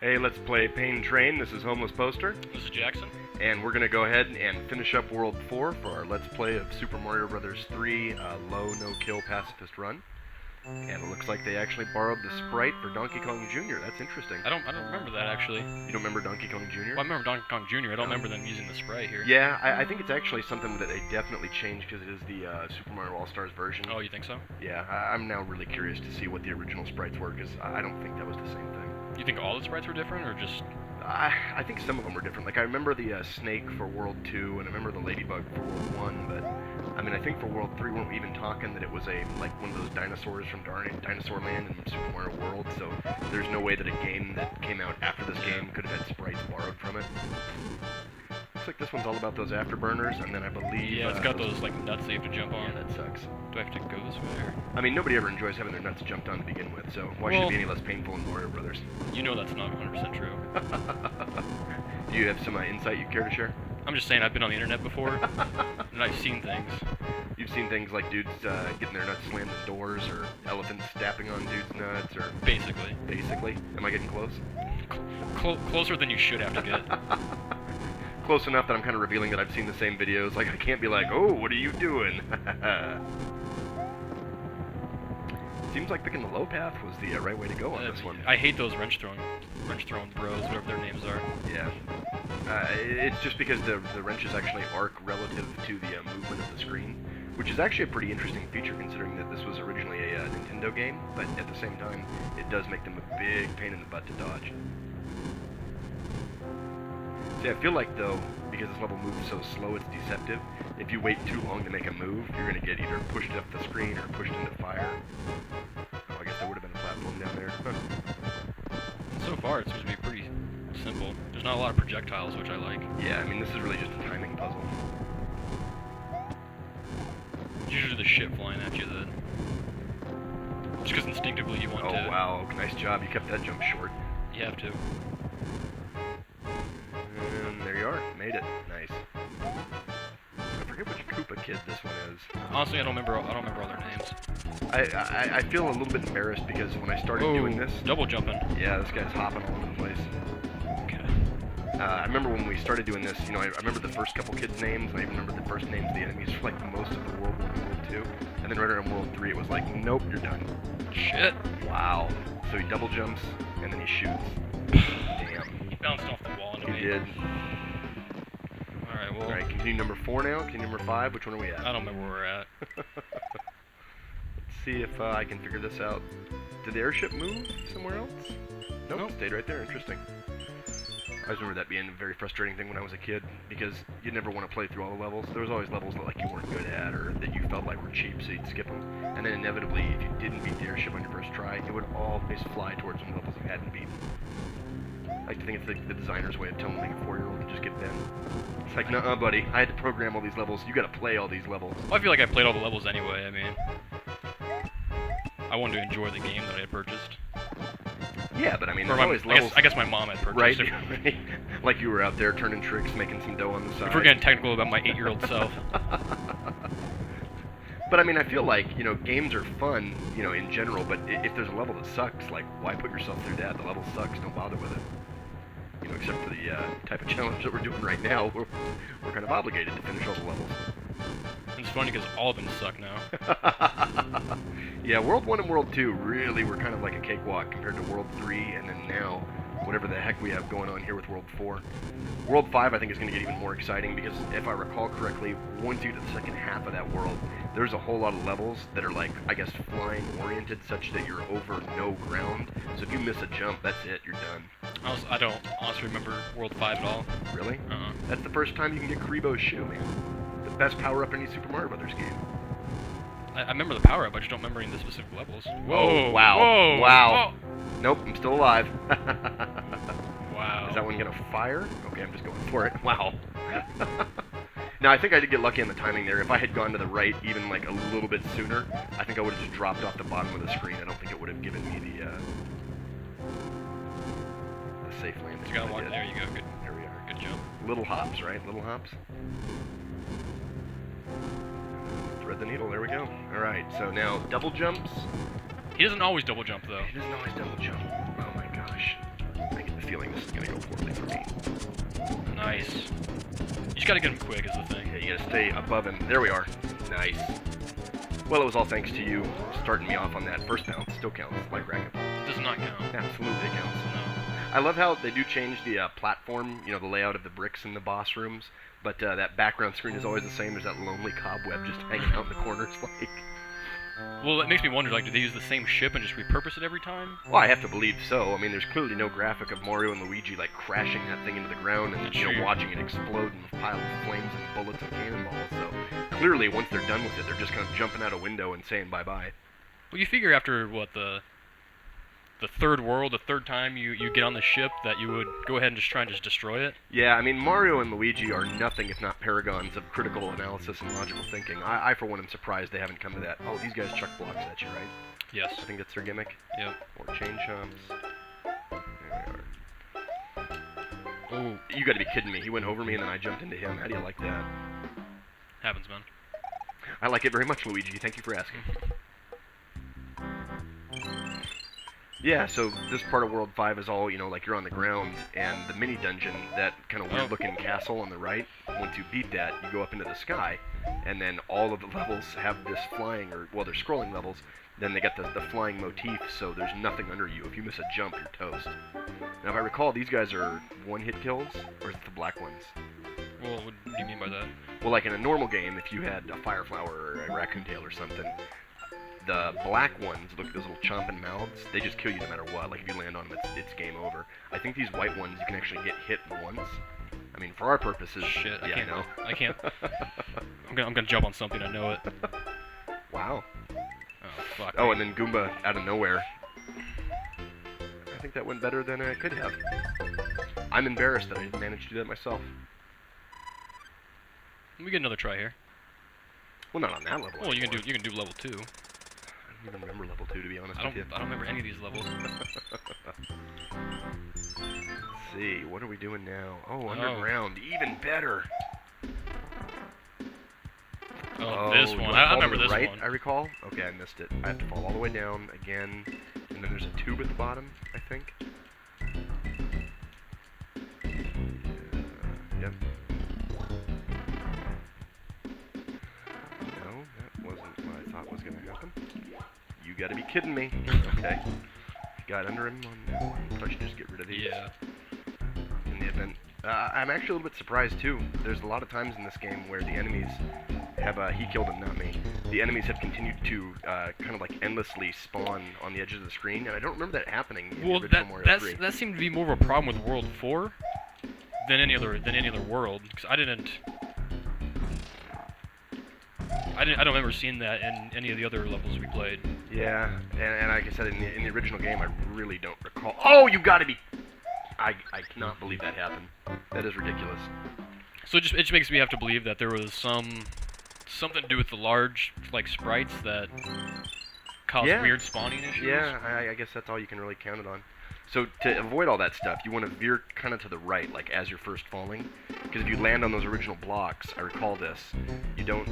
Hey, let's play Pain Train. This is Homeless Poster. This is Jackson. And we're going to go ahead and finish up World 4 for our Let's Play of Super Mario Bros. 3 Low No-Kill Pacifist Run. And it looks like they actually borrowed the sprite for Donkey Kong Jr. That's interesting. I don't remember that, actually. You don't remember Donkey Kong Jr.? Well, I remember Donkey Kong Jr. I don't remember them using the sprite here. Yeah, I think it's actually something that they definitely changed because it is the Super Mario All-Stars version. Oh, you think so? Yeah, I'm now really curious to see what the original sprites were because I don't think that was the same thing. You think all the sprites were different, or just... I think some of them were different. Like, I remember the snake for World 2, and I remember the ladybug for World 1, but, I mean, I think for World 3, weren't we even talking that it was like, one of those dinosaurs from Dinosaur Land in Super Mario World, so there's no way that a game that came out after this game could have had sprites borrowed from it. Looks like this one's all about those afterburners, and then I believe... Yeah, it's got those, like, nuts that you have to jump on. Yeah, that sucks. Do I have to go this way, or...? I mean, nobody ever enjoys having their nuts jumped on to begin with, so why should it be any less painful in Mario Brothers? You know that's not 100% true. Do you have some insight you care to share? I'm just saying, I've been on the internet before, and I've seen things. You've seen things like dudes getting their nuts slammed in doors, or elephants stamping on dudes' nuts, or... Basically. Basically? Am I getting close? Closer than you should have to get. Close enough that I'm kind of revealing that I've seen the same videos. Like, I can't be like, oh, what are you doing? Seems like picking the low path was the right way to go on this one. I hate those wrench throwing bros, whatever their names are. Yeah. It's just because the wrenches actually arc relative to the movement of the screen, which is actually a pretty interesting feature considering that this was originally a Nintendo game, but at the same time, it does make them a big pain in the butt to dodge. See, I feel like, though, because this level moves so slow, it's deceptive. If you wait too long to make a move, you're going to get either pushed up the screen or pushed into fire. Oh, I guess there would have been a platform down there. So far, it seems to be pretty simple. There's not a lot of projectiles, which I like. Yeah, I mean, this is really just a timing puzzle. It's usually the shit flying at you, then. Just because instinctively you want to... Oh, wow. Nice job. You kept that jump short. You have to. And there you are. Made it. Nice. I forget which Koopa kid this one is. Honestly, I don't remember all their names. I feel a little bit embarrassed because when I started doing this... Double jumping. Yeah, this guy's hopping all over the place. Okay. I remember when we started doing this, you know, I remember the first couple kids' names, and I even remember the first names of the enemies for like most of the World 1 and World 2. And then right around World 3, it was like, nope, you're done. Shit. Wow. So he double jumps, and then he shoots. Damn. He bounced off the wall into me. He did. Alright, well... Alright, continue number 4 now. Continue number 5. Which one are we at? I don't remember where we're at. Let's see if I can figure this out. Did the airship move somewhere else? Nope, stayed right there. Interesting. I always remember that being a very frustrating thing when I was a kid, because you never want to play through all the levels. There was always levels that like you weren't good at, or that you felt like were cheap, so you'd skip them. And then inevitably, if you didn't beat the airship on your first try, it would always fly towards some levels you hadn't beaten. I like to think it's the designer's way of telling like a 4-year-old to just get bent. It's like, nuh-uh, buddy. I had to program all these levels. You got to play all these levels. Well, I feel like I played all the levels anyway. I mean, I wanted to enjoy the game that I had purchased. Yeah, but I mean, there's always levels... I guess my mom had purchased it. Right. Like you were out there turning tricks, making some dough on the side. If we're getting technical about my 8-year-old self. But I mean, I feel like, you know, games are fun, you know, in general, but if there's a level that sucks, like, why put yourself through that? The level sucks, don't bother with it. You know, except for the type of challenge that we're doing right now, we're kind of obligated to finish all the levels. It's funny because all of them suck now. Yeah, World 1 and World 2 really were kind of like a cakewalk compared to World 3, and then now, whatever the heck we have going on here with World 4. World 5, I think, is going to get even more exciting, because if I recall correctly, once you get to the second half of that world, there's a whole lot of levels that are, like, I guess, flying-oriented, such that you're over no ground. So if you miss a jump, that's it, you're done. I don't honestly remember World 5 at all. Really? Uh-uh. That's the first time you can get Karibo's shoe, man. The best power-up in any Super Mario Bros. Game. I remember the power-up, I just don't remember any of the specific levels. Whoa! Oh, wow. Whoa! Wow. Whoa. Nope, I'm still alive. Wow. Is that one gonna fire? Okay, I'm just going for it. Wow. Now, I think I did get lucky on the timing there. If I had gone to the right even, like, a little bit sooner, I think I would have just dropped off the bottom of the screen. I don't think it would have given me the safe landing. You gotta walk. There you go. Good. There we are. Good jump. Little hops, right? Little hops? Thread the needle. There we go. Alright, so now double jumps. He doesn't always double jump, though. He doesn't always double jump. Oh my gosh. I get the feeling this is gonna go poorly for me. Nice. You just gotta get him quick is the thing. Yeah, you gotta stay above him. There we are. Nice. Well, it was all thanks to you starting me off on that first bounce. Still counts, like racquetball. Does not count. Absolutely counts. No. I love how they do change the platform, you know, the layout of the bricks in the boss rooms, but that background screen is always the same. There's that lonely cobweb just hanging out in the corners, like... Well, it makes me wonder, like, do they use the same ship and just repurpose it every time? Well, I have to believe so. I mean, there's clearly no graphic of Mario and Luigi, like, crashing that thing into the ground and, you know, watching it explode in a pile of flames and bullets and cannonballs, so... Clearly, once they're done with it, they're just kind of jumping out a window and saying bye-bye. Well, you figure after, what, the third world, the third time you get on the ship, that you would go ahead and just try and just destroy it? Yeah, I mean, Mario and Luigi are nothing if not paragons of critical analysis and logical thinking. I for one, am surprised they haven't come to that. Oh, these guys chuck blocks at you, right? Yes. I think that's their gimmick. Yep. Or chain chomps. There we are. Oh. You gotta be kidding me. He went over me and then I jumped into him. How do you like that? Happens, man. I like it very much, Luigi. Thank you for asking. Yeah, so this part of World 5 is all, you know, like you're on the ground, and the mini dungeon, that kind of weird-looking castle on the right, once you beat that, you go up into the sky, and then all of the levels have this flying, or, well, they're scrolling levels, then they got the flying motif, so there's nothing under you. If you miss a jump, you're toast. Now, if I recall, these guys are one-hit kills, or is it the black ones? Well, what do you mean by that? Well, like in a normal game, if you had a fire flower or a raccoon tail or something, the black ones, look at those little chomping mouths, they just kill you no matter what. Like if you land on them, it's game over. I think these white ones, you can actually get hit once. I mean, for our purposes, Shit, yeah, I can't. know. I can't. I'm gonna jump on something. I know it. Wow. Oh fuck. Oh, and then Goomba out of nowhere. I think that went better than it could have. I'm embarrassed that I didn't manage to do that myself. Let me get another try here. Well, not on that level. Well, you anymore. can do level 2. I don't even remember level 2, to be honest with you. I don't remember any of these levels. Let's see, what are we doing now? Oh, underground, even better. Oh, this do one. I I fall remember to the this right, one. I recall. Okay, I missed it. I have to fall all the way down again, and then there's a tube at the bottom, I think. Yep. No, that wasn't what I thought was going to happen. You gotta be kidding me. Okay. Got under him on that one. Thought you just get rid of these. Yeah. In the event. I'm actually a little bit surprised too. There's a lot of times in this game where the enemies have, he killed him, not me. The enemies have continued to kind of like endlessly spawn on the edges of the screen, and I don't remember that happening in the original Mario 3. That seemed to be more of a problem with World 4 than any other world. Because I don't remember seeing that in any of the other levels we played. Yeah, and like I said, in the original game, I really don't recall. Oh, you gotta be... I cannot believe that happened. That is ridiculous. So it just makes me have to believe that there was something to do with the large, like, sprites that caused weird spawning issues. Yeah, I guess that's all you can really count it on. So to avoid all that stuff, you want to veer kind of to the right, like as you're first falling. Because if you land on those original blocks, I recall this, you don't...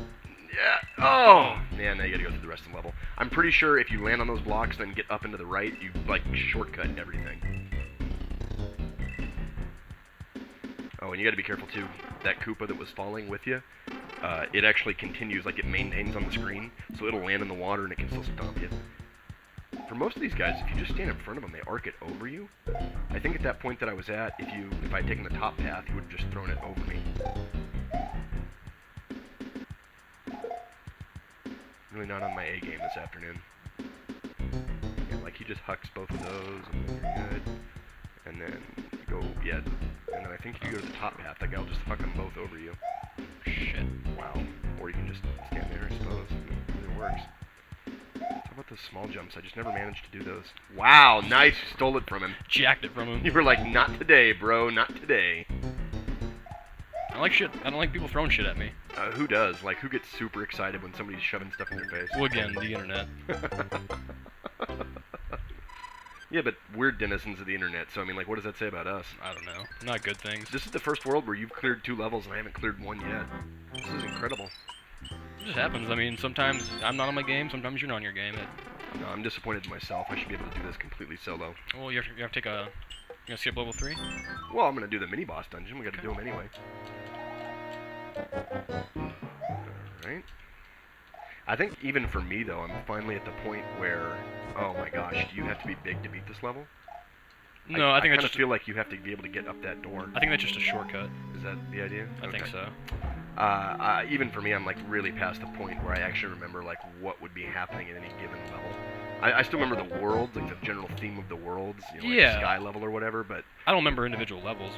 Yeah. Oh! Yeah, now you gotta go through the rest of the level. I'm pretty sure if you land on those blocks, then get up into the right, you, like, shortcut everything. Oh, and you gotta be careful, too. That Koopa that was falling with you, it actually continues, like, it maintains on the screen, so it'll land in the water and it can still stomp you. For most of these guys, if you just stand in front of them, they arc it over you. I think at that point that I was at, if I had taken the top path, you would have just thrown it over me. Really not on my A game this afternoon. Yeah, like he just hucks both of those, and then you're good. And then you go, yeah. And then I think if you go to the top path, that guy will just huck them both over you. Shit. Wow. Or you can just stand there, I suppose. It works. How about those small jumps? I just never managed to do those. Wow, nice. You stole it from him. Jacked it from him. You were like, not today, bro, not today. I don't like shit. I don't like people throwing shit at me. Who does? Like, who gets super excited when somebody's shoving stuff in their face? Well, again, the internet. Yeah, but we're denizens of the internet, so I mean, like, what does that say about us? I don't know. Not good things. This is the first world where you've cleared 2 levels and I haven't cleared 1 yet. This is incredible. It just happens. I mean, sometimes I'm not on my game, sometimes you're not on your game. No, I'm disappointed in myself. I should be able to do this completely solo. Well, you have to take a gonna skip level 3? Well, I'm gonna do the mini boss dungeon. We gotta do them anyway. Alright. I think even for me, though, I'm finally at the point where... Oh my gosh, do you have to be big to beat this level? No, I think I that's kind of just... feel like you have to be able to get up that door. I think that's just a shortcut. Is that the idea? I think so. Even for me, I'm like really past the point where I actually remember like what would be happening at any given level. I still remember the worlds, like the general theme of the worlds, you know, like Yeah. sky level or whatever. But I don't remember individual levels.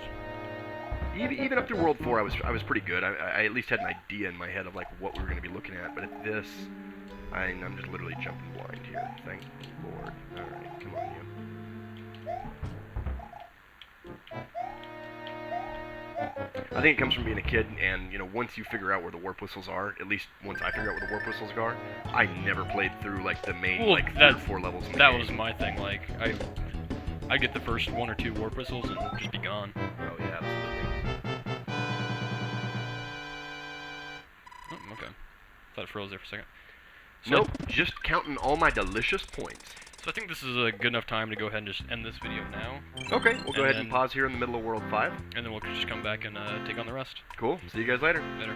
even up through World 4, I was pretty good. I at least had an idea in my head of like what we were going to be looking at. But at this, I'm just literally jumping blind here. Thank Lord. All right, come on, you. I think it comes from being a kid, and you know, once you figure out where the warp whistles are, at least once I figure out where the warp whistles are, I never played through like the main like 3 or 4 levels. In the that game. was my thing. Like I get the first 1 or 2 warp whistles and just be gone. Oh yeah, absolutely. Oh, okay. Thought it froze there for a second. So Nope, just counting all my delicious points. So I think this is a good enough time to go ahead and just end this video now. Okay, we'll go And ahead and then- pause here in the middle of World 5. And then we'll just come back and take on the rest. Cool. See you guys later. Later.